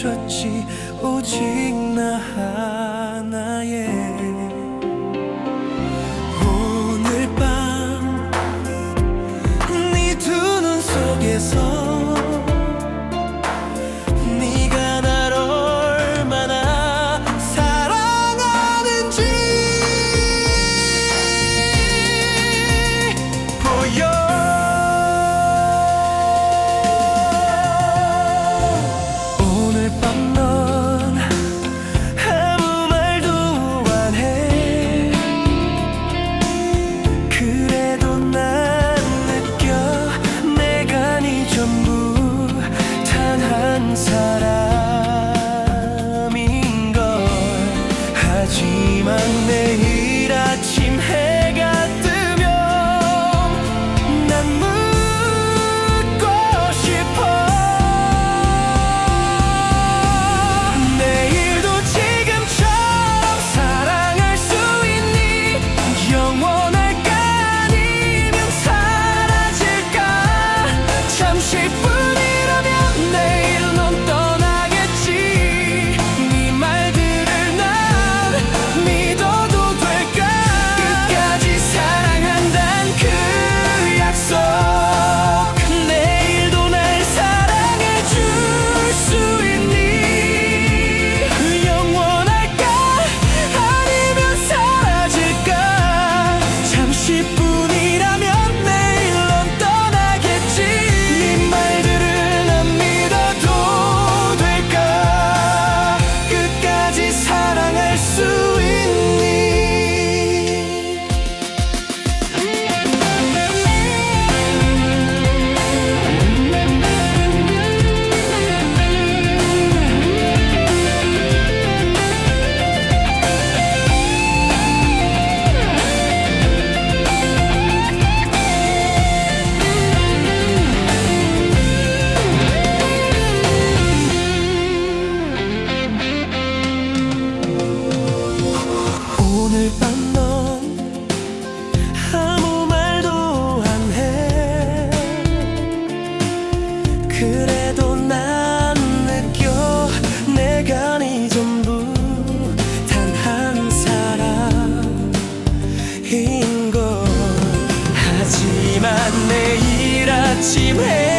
해줬지 오직 나 하나에. 오늘 밤 네 두 눈 속에서 네가 날 얼마나 사랑하는지 보여. 오늘 밤 넌 아무 말도 안 해. 그래도 난 느껴 내가 네 전부 단 한 사람인 걸. 하지만 내일 아침 해가 뜨면 난 묻고 싶어. 내일도 지금처럼 사랑할 수 있니? 영원할까 아니면 사라질까? 잠시뿐이라면 내일 넌 떠나겠지. 네 말들을 난 믿어도 될까? 끝까지 사랑한단 그 약속. 내일도 날 사랑해 줄 수 있니? 영원할까 아니면 사라질까? 잠시뿐이라면 내일 넌 떠나겠지. 네 말들을 난 믿어도 될까? 끝까지 사랑할 수 있니? 오늘 밤 넌 아무 말도 안 해. 그래도 난 느껴 내가 네 전부 단 한 사람인 걸. 하지만 내일 아침 해